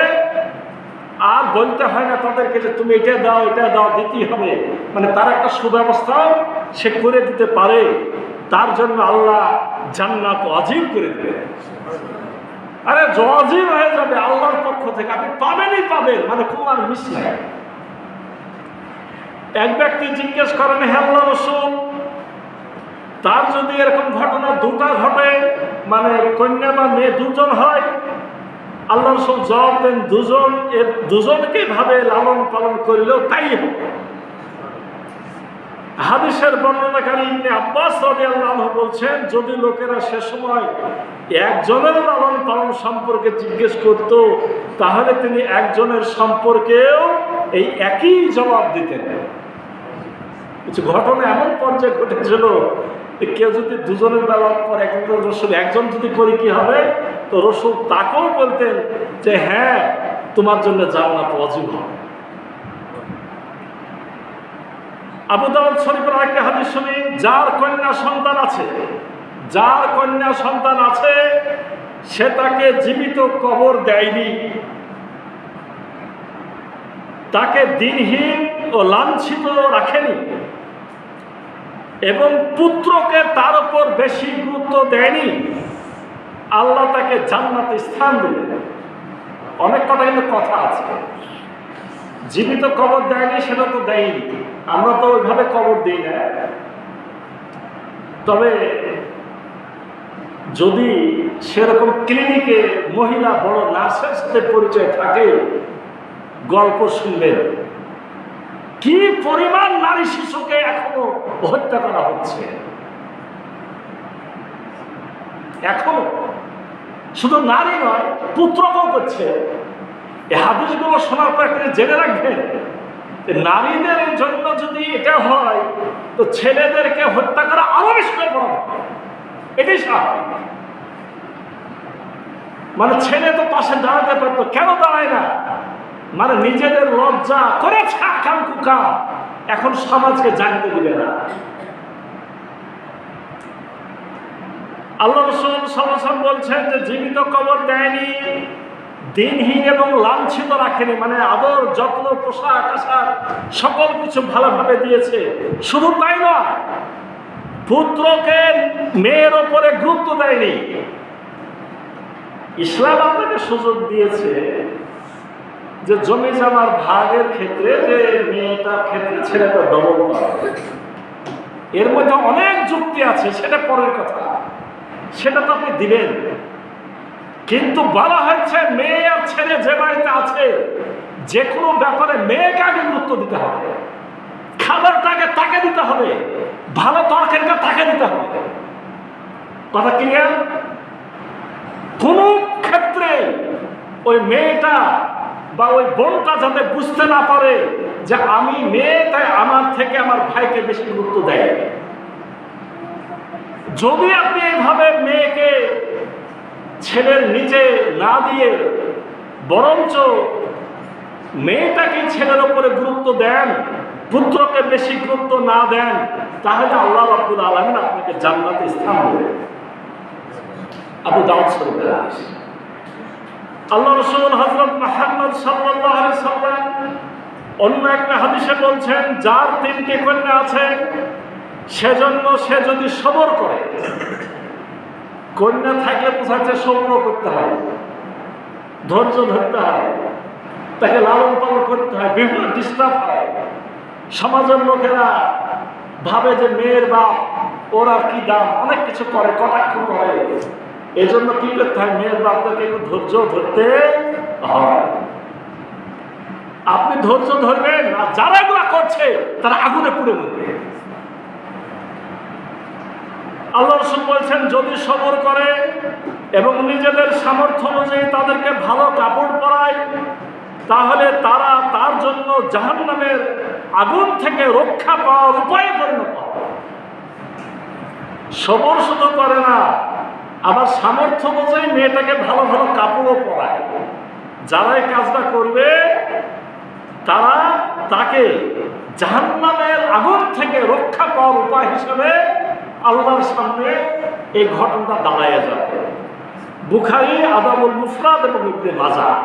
আর বলতে হয় না তাদেরকে যে তুমি এটা দাও এটা দাও, দিতেই হবে। মানে তার একটা সুব্যবস্থা সে করে দিতে পারে। তার জন্য আল্লাহ জান্নাত ওয়াজিব করে দেবে। আরে ওয়াজিব হয়ে যাবে আল্লাহর পক্ষ থেকে, আপনি পাবেনই পাবেন, মানে কোনো আর মিস নাই। এক ব্যক্তি জিজ্ঞেস করেন, হে আল্লাহর রাসূল, তার যদি এরকম ঘটনা দুটা ঘটে, মানে কন্যা বা মেয়ে দুজন হয়, আল্লাহ রাসূল জবাব দেন, দুজনকে ভাবে লালন পালন করলেও তাই হবে। হাদিসের বর্ণনাকারী ইবনে আব্বাস রাদিয়াল্লাহু আনহু বলছেন, যদি লোকেরা সে সময় একজনের লালন পালন সম্পর্কে জিজ্ঞেস করত, তাহলে তিনি একজনের সম্পর্কেও এই একই জবাব দিতেন। কিছু ঘটনা এমন পর্যায়ে ঘটেছিল, কেউ যদি দুজনের বেলার পর একজন যদি করে কি হবে, তো রাসূল তাকেও বলতেন যে হ্যাঁ, তোমার জন্য জান্নাত ওয়াজিব হবে। আবু দাউদ শরীফের আরেকটা হাদিস শুনি, যার কন্যা সন্তান আছে সে তাকে জীবিত কবর দেয়নি, তাকে দিনহীন ও লাঞ্ছিত রাখেনি, এবং পুত্রকে তার উপর বেশি গুরুত্ব দেয়নি, আল্লাহ তাকে জান্নাতে স্থান দিলেন। অনেক কটা কিন্তু কথা আছে। জীবিত কবর দেয়নি সেটা তো দেয়নি, আমরা তো ওইভাবে কবর দিই না। তবে যদি সেরকম ক্লিনিকে মহিলা বড় নার্সের সাথে পরিচয় থাকে, গল্প শুনবেন কি পরিমাণ নারী শিশুকে এখনো হত্যা করা হচ্ছে। এখনো শুধু নারী নয়, পুত্রকেও করছে। এই হাদিসগুলো শোনার পর একটা জেনে রাখবেন, নারীদের জন্য যদি এটা হয়, তো ছেলেদেরকে হত্যা করা আরো বেশি অপরাধ। এটাই স্বাভাবিক। মানে ছেলে তো পাশে দাঁড়াতে পারতো, কেন দাঁড়ায় না? মানে নিজেদের লজ্জা করেছে আকাম কুকা, এখন সমাজকে জানতে দিবে না। আল্লাহ রাসূল সাল্লাল্লাহু আলাইহি ওয়াসাল্লাম বলছেন যে জীবিত কবর দেয়নি, দিনহীন এবং লাঞ্ছিত রাখেনি, মানে আদর যত্ন পোশাক আশাক সকল কিছু ভালোভাবে দিয়েছে। শুধু তাই নয়, পুত্রকে মেয়ের ওপরে গুরুত্ব দেয়নি। ইসলাম আপনাকে সুযোগ দিয়েছে যে জমি জমার ভাগের ক্ষেত্রে যে মেয়েটার ক্ষেত্রে ছেলেটা ডবল পাবে। এর মধ্যে অনেক যুক্তি আছে, সেটা পরের কথা, সেটা তো আপনি দিবেন। কিন্তু বলা হয়েছে মেয়ে আর ছেলে যে বাড়িতে আছে, যে কোনো ব্যাপারে মেয়েকে আগে গুরুত্ব দিতে হবে, খাবারটাকে তাকে দিতে হবে, ভালো তরকারিটা তাকে দিতে হবে। কথা ক্লিয়ার? কোন ক্ষেত্রে ওই মেয়েটা বা ওই বোনটা যাতে বুঝতে না পারে যে আমি মেয়ে, তাই আমার থেকে আমার ভাইকে বেশি গুরুত্ব দেয়। যদি আপনি এইভাবে মেয়েকে ছেলের নিচে না দিয়ে বরঞ্চ মেয়েটাকে ছেলের উপরে গুরুত্ব দেন, পুত্রকে বেশি গুরুত্ব না দেন, তাহলে আল্লাহ রাব্বুল আলামিন আপনাকে জান্নাতে স্থান দেবেন। আবু দাউদ শরীফের হাদিস। আল্লাহ রাসূল হযরত মুহাম্মদ সাল্লাল্লাহু আলাইহি সাল্লাম অন্য একটা হাদিসে বলছেন, যার তিনটি কন্যা আছে সেজন্য সে যদি সবর করে, কন্যা থাকলে বোঝাচ্ছে সবর করতে হয়, ধৈর্য ধরতে হয়, তাকে লালন পালন করতে হয়, বিভিন্ন ডিস্টার্ব হয়। সমাজের লোকেরা ভাবে যে মেয়ের বাপ, ওরা কি দাম, অনেক কিছু করে, কটাক্ষ করে। এই জন্য কি করতে হয়, মেয়ের বাপদেরকে একটু ধৈর্য ধরতে হয়। আপনি ধৈর্য ধরবেন, আর যারা এগুলা করছে তারা আগুনে পুড়ে মরবে। আল্লাহ রাসূল বলছেন, যদি সবর করে এবং নিজেদের সামর্থ্য অনুযায়ী তাদেরকে ভালো কাপড় পরায়, তাহলে তারা তার জন্য জাহান্নামের আগুন থেকে রক্ষা পাওয়ার উপায়ে পরিণত হবে। সবর শুধু করে না, আবার সামর্থ্য অনুযায়ী মেয়েটাকে ভালো ভালো কাপড়ও পরায়। যারা এই কাজটা করবে তারা তাকে জাহান্নামের আগুন থেকে রক্ষা পাওয়ার উপায় হিসেবে আল্লাহর সামনে এই ঘটনাটা দাঁড়ায় যাবে। বুখারী, আদাবুল মুফরাদ এবং ইবনে মাজাহ,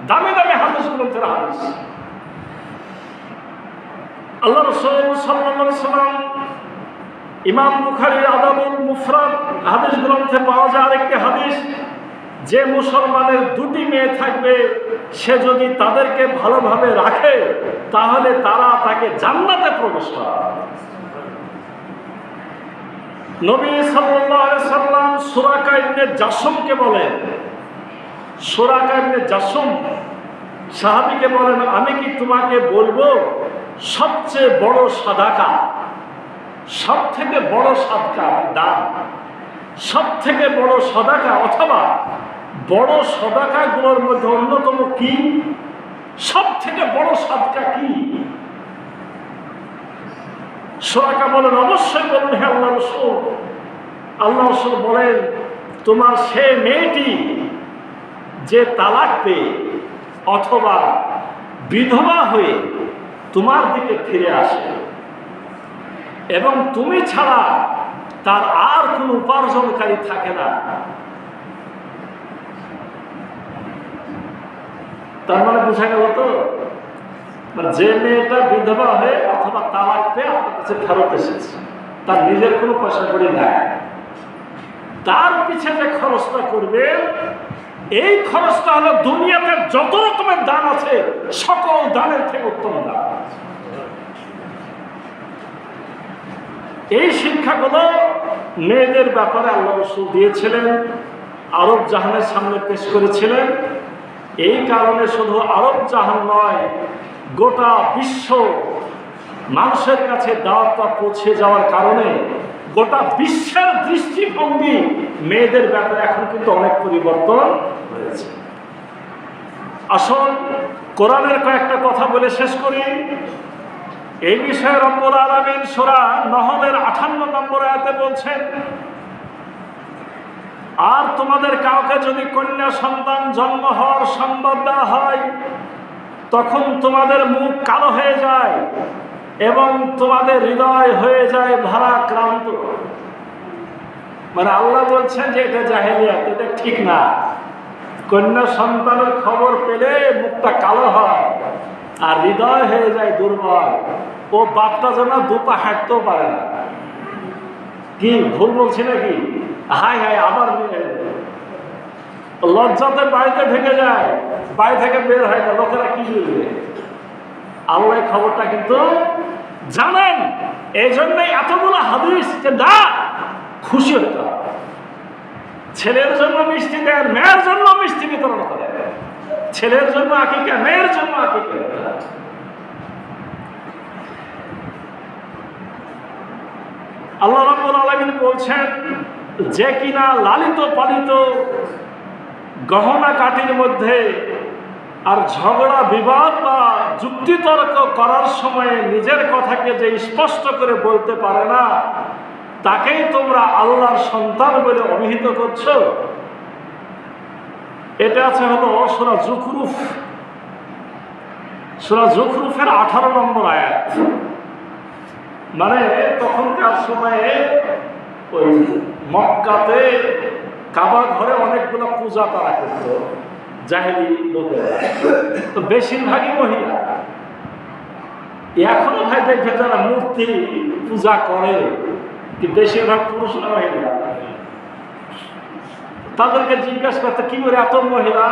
দামি দামি হাদিস গ্রন্থের হাদিস। আল্লাহ রাসূল সাল্লাল্লাহু আলাইহি ওয়াসাল্লাম ইমাম বুখারীর আদাবুল মুফরাদ হাদিস গ্রন্থে পাওয়া যায় আরেকটি হাদিস, যে মুসলমানের দুটি মেয়ে থাকবে সে যদি তাদেরকে ভালোভাবে রাখে তাহলে তারা তাকে জান্নাতে প্রবেশ করাবে। নবী সাল্লাল্লাহু আলাইহি সাল্লাম সুরাকা ইবনে জাসুমকে বলেন, সুরাকা ইবনে জাসুম সাহাবীকে বলেন, আমি কি তোমাকে বলবো সবচেয়ে বড় সাদাকা, সব থেকে বড় সাদকা দান, সব থেকে বড় সাদাকা অথবা বড় সাদাকাগুলোর মধ্যে অন্যতম কি, সব থেকে বড় সাদকা কি? সুরাকা বলেন, অবশ্যই বলুন হে আল্লাহ রাসূল। আল্লাহ রাসূল বলেন, তোমার সে মেয়েটি যে তালাক পেয়ে অথবা বিধবা হয়ে তোমার দিকে ফিরে আসে এবং তুমি ছাড়া তার আর কোনো উপার্জনকারী থাকে না। তার মানে বোঝা গেল তো, মানে যে মেয়েটা বিধবা হয়ে অথবা তালাক পেয়ে আপনার কাছে ফেরত এসেছে, তার নিজের কোনো পয়সা করি নাই, তার পিছে যে খরচটা করবে এই খরচটা হলো দুনিয়াতে যত রকমের দান আছে সকল দানের থেকে উত্তম দান। এই শিক্ষাগুলো মেয়েদের ব্যাপারে আল্লাহ রাসূল দিয়েছিলেন, আরব জাহানের সামনে পেশ করেছিলেন। এই কারণে শুধু আরব জাহান নয়, গোটা বিশ্ব মানুষের কাছে দাওয়াতটা পৌঁছে যাওয়ার কারণে গোটা বিশ্বের দৃষ্টিভঙ্গি মেয়েদের ব্যাপারে এখন কিন্তু অনেক পরিবর্তন হয়েছে। আসল কোরআনের কয়েকটা কথা বলে শেষ করি। এই বিষয়ে রব্বুল আলামিন সূরা নহলের 58 নম্বর আয়াতে বলছেন, আর তোমাদের কাউকে যদি কন্যা সন্তান জন্ম হওয়ার সংবাদ দেওয়া হয় তখন তোমাদের মুখ কালো হয়ে যায় এবং তোমাদের হৃদয় হয়ে যায় ভারাক্রান্ত। মানে আল্লাহ বলছেন যে এটা জাহেলিয়াত, এটা ঠিক না। কন্যা সন্তানের খবর পেলে মুখটা কালো হয় আর হৃদয় হয়ে যায় দুর্বল। ও বাপটা যেন দুপা হাঁটতেও পারে না। কি ভুল বলছি নাকি? হায় হায় আবার লজ্জাতে বাড়িতে ঢেকে যায়, বাড়ি থেকে বের হয় না, লোকেরা কি বলবে? আল্লাহ খবরটা কিন্তু জানেন। এই জন্যই এতগুলো হাদিস যে না খুশি হতে হবে। ছেলের জন্য মিষ্টি দেন, মেয়ের জন্য মিষ্টি বিতরণ করেন, ছেলের জন্য আকিকা, মেয়ের জন্য আকিকা। আল্লাহ রাব্বুল আলামিন বলছেন, যে কিনা লালিত পালিত গহনা কাটির মধ্যে আর ঝগড়া বিবাদ বা যুক্তিতর্ক করার সময় নিজের কথাকে যে স্পষ্ট করে বলতে পারে না, তাকেই তোমরা আল্লাহর সন্তান বলে অভিহিত করছো। এটা আছে হলো সূরা যুখরুফ, সূরা যুখরুফের 18 নম্বর আয়াত। মানে তখনকার সময়ে ওই মক্কাতে কাবা ঘরে অনেকগুলো পূজা তারা করত, জাহেলি লোকেরা, তো বেশিরভাগই মহিলা। এখনো ভাই দেখবে যারা মূর্তি পূজা করে কি বেশিরভাগ পুরুষ না মহিলা। তাদেরকে জিজ্ঞাসা করতে কি করে এত মহিলা,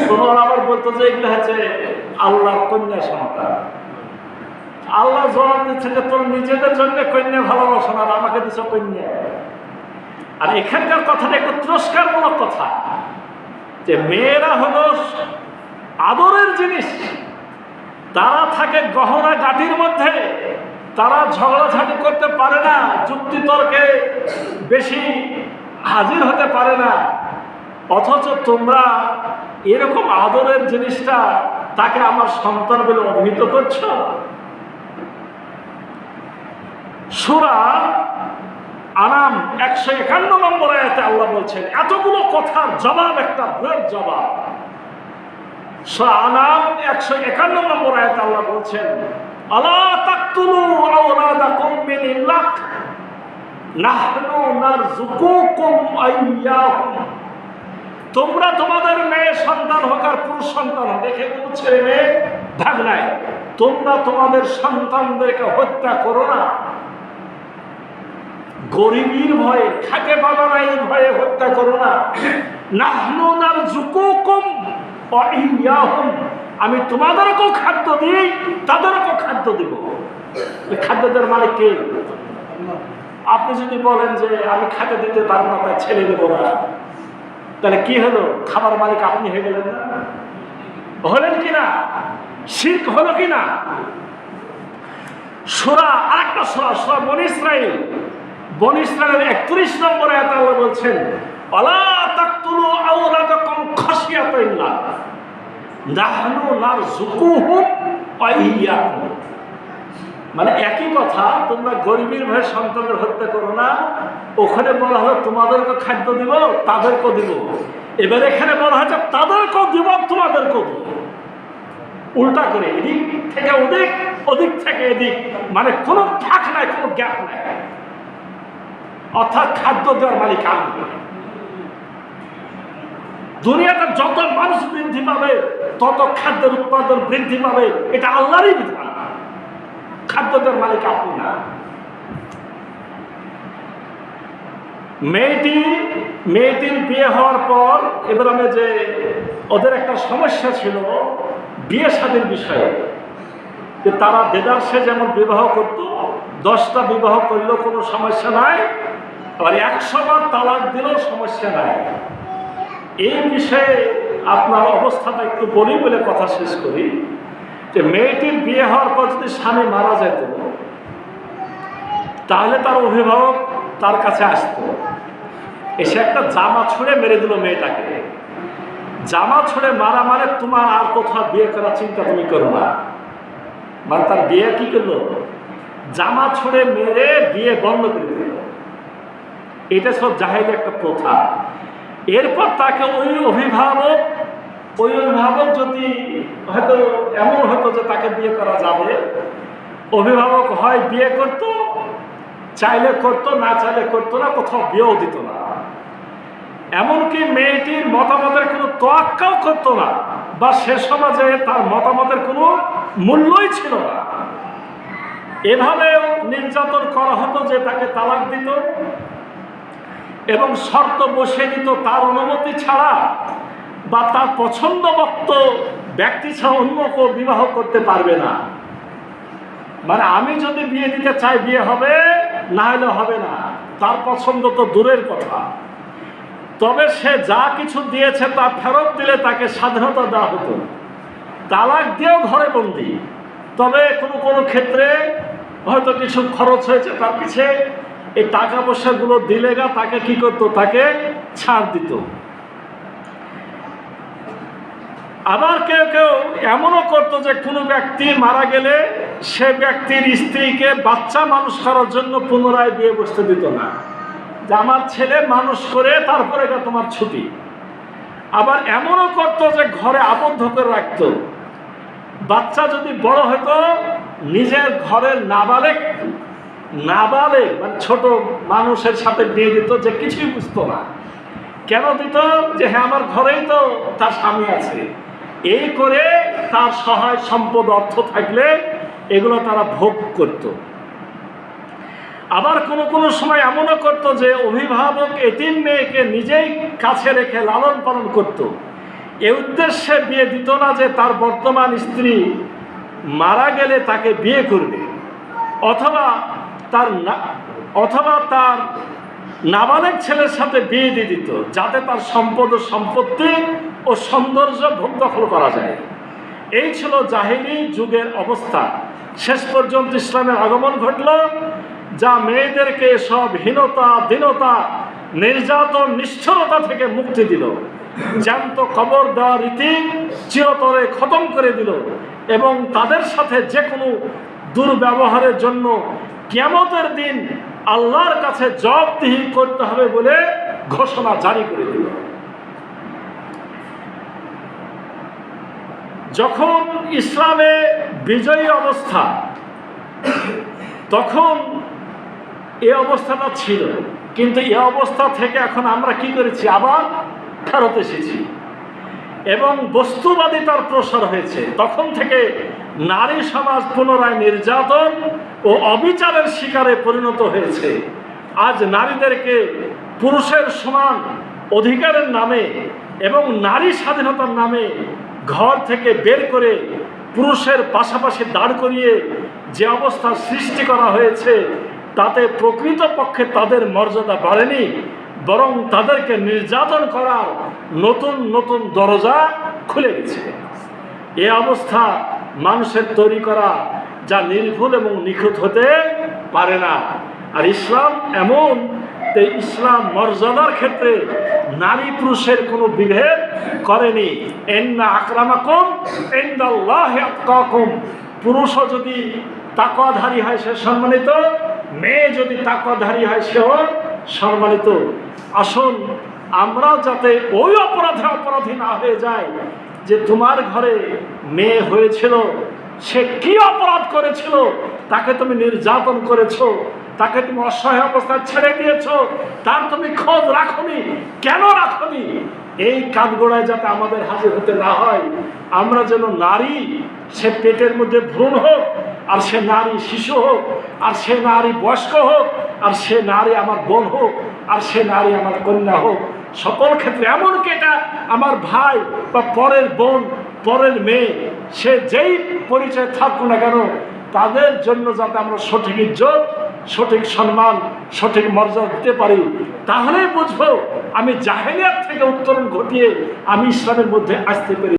তোমার আবার বলতো যে এগুলো হচ্ছে আল্লাহর কন্যা সন্তান। আল্লাহ জবাব দিচ্ছে যে তোর নিজেদের জন্য কন্যা ভালোবাসো না, আর আমাকে দিচ্ছ কন্যা। আর এখানকার কথাটা একটু তিরস্কারমূলক কথা, যে মেয়েরা হলো আদরের জিনিস, তারা থাকে গহনা গাটির মধ্যে, তারা ঝগড়াঝাটি করতে পারে না, যুক্তিতর্কে বেশি হাজির হতে পারে না, অথচ তোমরা এরকম আদরের জিনিসটা তাকে আমার সন্তান বলে অভিহিত করছো। সূরা আনাম 151 নম্বর আয়াতে আল্লাহ বলছেন, এতগুলো কথার জবাব একটা বৃহৎ জবাব। সূরা আনাম 151 নম্বর আয়াতে আল্লাহ বলছেন, আলা তাকতুলু আওলাদাকুম মিন ইমলাক নাহনু নারযুকুকুম আইয়াহুম। তোমরা তোমাদের মেয়ে সন্তান হোক আর পুরুষ সন্তান হোক, দেখে কোনো ছেলে মেয়ে ভাগ নাই, তোমরা তোমাদের সন্তানদেরকে হত্যা করো না। গরিবীর ভয়ে, খাকে বাবারা এই ভয়ে হত্যা করো না। নাহনু নারযুকুকুম ওয়া ইয়্যাহুম, আমি তোমাদেরকেও খাদ্য দিই, তাদেরকেও খাদ্য দিব। খাদ্যদের মালিক কে? আপনি যদি বলেন যে আমি খাদ্য দিতে পারবো না, তার ছেলে দেবো না, তাহলে কি হলো? খাবার মালিক আপনি হয়ে গেলেন না? হলেন কিনা? শিরক হলো কিনা? সূরা, আরেকটা সূরা, সূরা বনী ইসরাঈল, বনী ইসরাঈলের 31 নম্বর আয়াতে আল্লাহ বলছেন, ওয়ালা তাকতুলু আওলাদাকুম খাশিয়াতাল্লাহ নাহনু নারযুকুহুম ওয়া ইয়্যাকুম। মানে একই কথা, তোমরা গরিবের ভয়ে সন্তানের হত্যা করো না। ওখানে বলা হলো তোমাদেরকে খাদ্য দিব, তাদেরকেও দিব। এবার এখানে বলা হচ্ছে তাদেরকেও দিব, তোমাদেরকেও দিব। উল্টা করে, এদিক থেকে ওদিক, ওদিক থেকে এদিক, মানে কোনো ফাঁক নাই, কোনো গ্যাপ নাই। অর্থাৎ খাদ্য দেওয়ার মালিক আমি। দুনিয়াতে যত মানুষ বৃদ্ধি পাবে, তত খাদ্যের উৎপাদন বৃদ্ধি পাবে। এটা আল্লাহরই বিধান। খাদ্য দেওয়ার মালিক আপনি না। মেয়েটির বিয়ে হওয়ার পর এবার আমি যে ওদের একটা সমস্যা ছিল বিয়ে শাদীর বিষয়ে, যে তারা দেদারসে যেমন বিবাহ করত, 10টা বিবাহ করলেও কোনো সমস্যা নাই, আবার 100 বার তালাক দিলেও সমস্যা নাই। এই বিষয়ে আপনার অবস্থাটা একটু বলি বলে কথা শেষ করি। যে মেয়েটির বিয়ে হওয়ার পর যদি স্বামী মারা যেত, তাহলে তার অভিভাবক তার কাছে আসতো, এসে একটা জামা ছুঁড়ে মেরে দিল মেয়েটাকে। জামা ছুঁড়ে মারা মানে তোমার আর কোথাও বিয়ে করার চিন্তা তুমি করো না। মানে তার বিয়ে কি করলো? জামা ছুঁড়ে মেরে বিয়ে বন্ধ করে দিল। এটা সব জাহেলি একটা প্রথা। এরপর তাকে ওই অভিভাবক যদি হয়তো এমন হতো যে তাকে বিয়ে করা যাবে, অভিভাবক হয় বিয়ে করতো, চাইলে করতো, না চাইলে করতো না, কোথাও বিয়েও দিত না। এমনকি মেয়েটির মতামতের কোনো তোয়াক্কাও করতো না, বা সে সমাজে তার মতামতের কোনো মূল্যই ছিল না। এভাবেও নির্যাতন করা হতো যে তাকে তালাক দিত এবং শর্ত বসিয়ে দিত তার অনুমতি ছাড়া বা তার পছন্দমতো ব্যক্তি ছাড়া অন্য কেউ বিবাহ করতে পারবে না। মানে আমি যদি বিয়ে দিতে চাই বিয়ে হবে, না হলে হবে না। তার পছন্দ তো দূরের কথা। তবে সে যা কিছু দিয়েছে তা ফেরত দিলে তাকে স্বাধীনতা দেওয়া হতো। তালাক দিয়েও ঘরে বন্দি। তবে কোনো ক্ষেত্রে হয়তো কিছু খরচ হয়েছে, তার পিছে এই টাকা পয়সাগুলো দিলে তাকে কি করতো? তাকে ছাড় দিত। আবার কেউ কেউ এমনও করতো যে কোনো ব্যক্তি মারা গেলে সে ব্যক্তির স্ত্রীকে বাচ্চা মানুষ করার জন্য পুনরায় বিয়ে বসতে দিত না, যে আমার ছেলে মানুষ করে তারপরে তোমার ছুটি। আবার এমনও করতো যে ঘরে আবদ্ধ করে রাখতো। বাচ্চা যদি বড় হতো, নিজের ঘরের নাবালেক মানে ছোট মানুষের সাথে বিয়ে দিত, যে কিছুই বুঝতো না। কেন দিত? যে হ্যাঁ, আমার ঘরেই তো তার স্বামী আছে। এই করে তার সহায় সম্পদ অর্থ থাকলে এগুলো তারা ভোগ করত। আবার কোনো সময় এমনও করত যে অভিভাবক এতিম মেয়েকে নিজেই কাছে রেখে লালন পালন করত। এই উদ্দেশ্যে বিয়ে দিত না যে তার বর্তমান স্ত্রী মারা গেলে তাকে বিয়ে করবে, অথবা তার নাবালেক ছেলের সাথে বিয়ে দিয়ে দিত, যাতে তার সম্পদ ও সম্পত্তি ও সৌন্দর্য ভোগ দখল করা যায়। এই ছিল জাহেলি যুগের অবস্থা। শেষ পর্যন্ত ইসলামের আগমন ঘটল, যা মেয়েদেরকে সব হীনতা, দীনতা, নির্যাতন, নিষ্ঠুরতা থেকে মুক্তি দিল। জ্যান্ত কবর দেওয়ার রীতি চিরতরে খতম করে দিল এবং তাদের সাথে যে কোনো দুর্ব্যবহারের জন্য কিয়ামতের দিন আল্লাহর কাছে জবাবদিহি করতে হবে বলে ঘোষণা জারি করে দিল। যখন ইসলামে বিজয়ী অবস্থা, তখন এই অবস্থাটা ছিল, কিন্তু এই অবস্থা থেকে এখন আমরা কি করেছি? আবার ফেরত এসেছি এবং বস্তুবাদিতার প্রসার হয়েছে। তখন থেকে নারী সমাজ পুনরায় নির্যাতন ও অবিচারের শিকারে পরিণত হয়েছে। আজ নারীদেরকে পুরুষের সমান অধিকারের নামে এবং নারী স্বাধীনতার নামে ঘর থেকে বের করে পুরুষের পাশাপাশি দাঁড় করিয়ে যে অবস্থা সৃষ্টি করা হয়েছে, তাতে প্রকৃতপক্ষে তাদের মর্যাদা বাড়েনি, বরং তাদেরকে নির্যাতন করার নতুন নতুন দরজা খুলে গেছে। এ অবস্থা মানুষের তৈরি করা, যা নির্ভুল এবং নিখুঁত হতে পারে না। আর ইসলাম এমন, ইসলাম মর্যাদার ক্ষেত্রে নারী পুরুষের কোনো বিভেদ করেনি। ইন্না আকরামাকুম ইনদাল্লাহি আতকাকুম, পুরুষও যদি তাকওয়াধারী হয় সে সম্মানিত, মেয়ে যদি তাকওয়াধারী হয় সেও সম্মানিত। আসুন আমরা যাতে ওই অপরাধী না হয়ে যায় যে তোমার ঘরে মেয়ে হয়েছিল, সে কি অপরাধ করেছিল, তাকে তুমি নির্যাতন করেছো, তাকে তুমি অসহায় অবস্থায় ছেড়ে দিয়েছো, তার তুমি খোঁজ রাখনি, কেন রাখনি? এই কাঠগোড়ায় যাতে আমাদের হাজির হতে না হয়। আমরা যেন নারী, সে পেটের মধ্যে ভ্রূণ হোক, আর সে নারী শিশু হোক, আর সে নারী বয়স্ক হোক, আর সে নারী আমার বোন হোক, আর সে নারী আমার কন্যা হোক, সকল ক্ষেত্রে, এমনকি এটা আমার ভাই বা পরের বোন, পরের মেয়ে, সে যেই পরিচয় থাকুক না কেন, তাদের জন্য যাতে আমরা সঠিক ইজ্জত, সঠিক সম্মান, সঠিক মর্যাদা দিতে পারি। তাহলেই বুঝবো আমি জাহেলিয়াত থেকে উত্তরণ ঘটিয়ে আমি ইসলামের মধ্যে আসতে পারি।